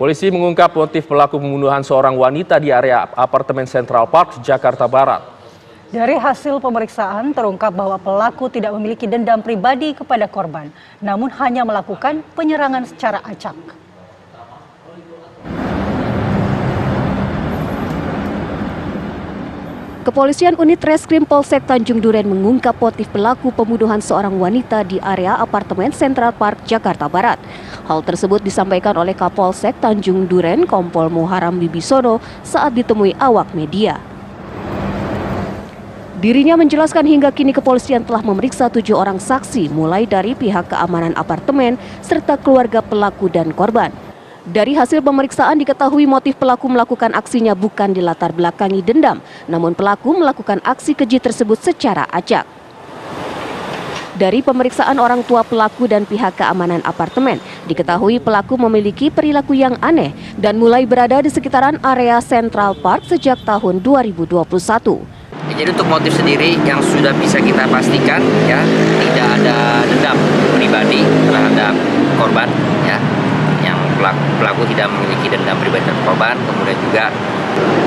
Polisi mengungkap motif pelaku pembunuhan seorang wanita di area apartemen Central Park, Jakarta Barat. Dari hasil pemeriksaan terungkap bahwa pelaku tidak memiliki dendam pribadi kepada korban, namun hanya melakukan penyerangan secara acak. Kepolisian Unit Reskrim Polsek Tanjung Duren mengungkap motif pelaku pembunuhan seorang wanita di area apartemen Central Park, Jakarta Barat. Hal tersebut disampaikan oleh Kapolsek Tanjung Duren, Kompol Muharam Wibisono saat ditemui awak media. Dirinya menjelaskan hingga kini kepolisian telah memeriksa 7 orang saksi, mulai dari pihak keamanan apartemen serta keluarga pelaku dan korban. Dari hasil pemeriksaan diketahui motif pelaku melakukan aksinya bukan dilatar belakangi dendam, namun pelaku melakukan aksi keji tersebut secara acak. Dari pemeriksaan orang tua pelaku dan pihak keamanan apartemen, diketahui pelaku memiliki perilaku yang aneh dan mulai berada di sekitaran area Central Park sejak tahun 2021. Jadi untuk motif sendiri yang sudah bisa kita pastikan ya, tidak ada dendam pribadi terhadap korban ya. Yang pelaku tidak memiliki dendam pribadi terhadap korban, kemudian juga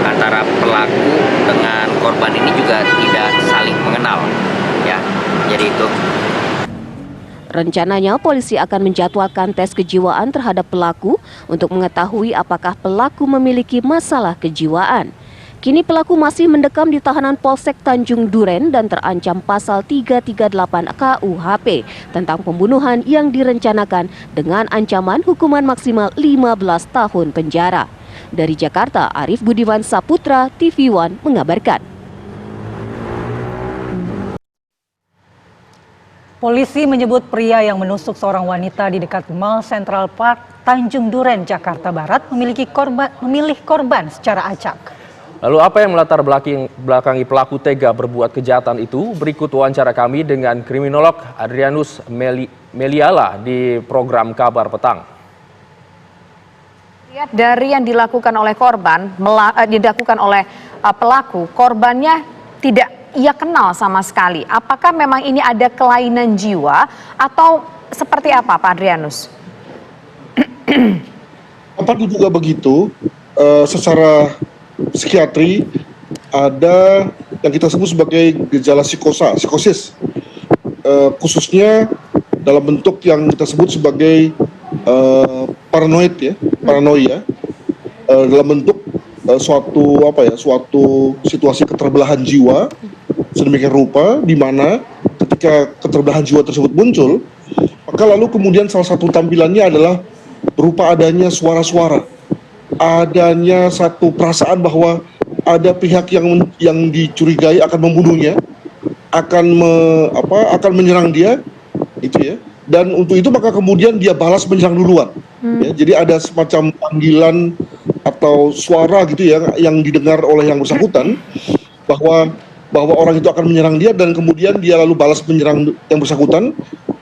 antara pelaku dengan korban ini juga tidak saling mengenal ya. Jadi itu. Rencananya polisi akan menjadwalkan tes kejiwaan terhadap pelaku untuk mengetahui apakah pelaku memiliki masalah kejiwaan. Kini pelaku masih mendekam di tahanan Polsek Tanjung Duren dan terancam pasal 338 KUHP tentang pembunuhan yang direncanakan dengan ancaman hukuman maksimal 15 tahun penjara. Dari Jakarta, Arif Budiman Saputra, TV One mengabarkan. Polisi menyebut pria yang menusuk seorang wanita di dekat Mall Central Park, Tanjung Duren, Jakarta Barat memilih korban secara acak. Lalu apa yang melatar belakangi pelaku tega berbuat kejahatan itu? Berikut wawancara kami dengan kriminolog Adrianus Meliala di program Kabar Petang. Lihat dari yang dilakukan oleh pelaku, korbannya tidak ia kenal sama sekali. Apakah memang ini ada kelainan jiwa atau seperti apa, Pak Adrianus? Apa juga begitu, secara psikiatri ada yang kita sebut sebagai gejala psikosis, khususnya dalam bentuk yang kita sebut sebagai paranoia, dalam bentuk suatu situasi keterbelahan jiwa sedemikian rupa di mana ketika keterbelahan jiwa tersebut muncul, maka lalu kemudian salah satu tampilannya adalah berupa adanya suara-suara, adanya satu perasaan bahwa ada pihak yang dicurigai akan membunuhnya, akan menyerang dia, itu ya. Dan untuk itu maka kemudian dia balas menyerang duluan. Ya, jadi ada semacam panggilan atau suara gitu ya yang didengar oleh yang bersangkutan bahwa orang itu akan menyerang dia dan kemudian dia lalu balas menyerang yang bersangkutan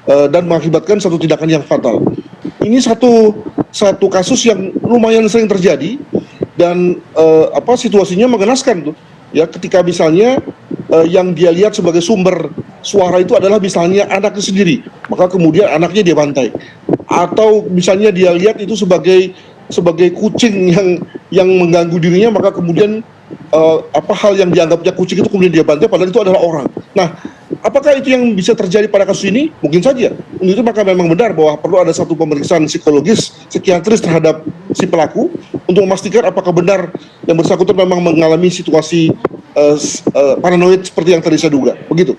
dan mengakibatkan satu tindakan yang fatal. Ini satu kasus yang lumayan sering terjadi dan situasinya mengenaskan tuh ya, ketika misalnya yang dia lihat sebagai sumber suara itu adalah misalnya anaknya sendiri, maka kemudian anaknya dia bantai, atau misalnya dia lihat itu sebagai kucing yang mengganggu dirinya, maka kemudian hal yang dianggapnya kucing itu kemudian dia bantai padahal itu adalah orang. Nah, apakah itu yang bisa terjadi pada kasus ini? Mungkin saja. Untuk itu maka memang benar bahwa perlu ada satu pemeriksaan psikologis, psikiatris terhadap si pelaku untuk memastikan apakah benar yang bersangkutan memang mengalami situasi paranoid seperti yang tadi saya duga. Begitu.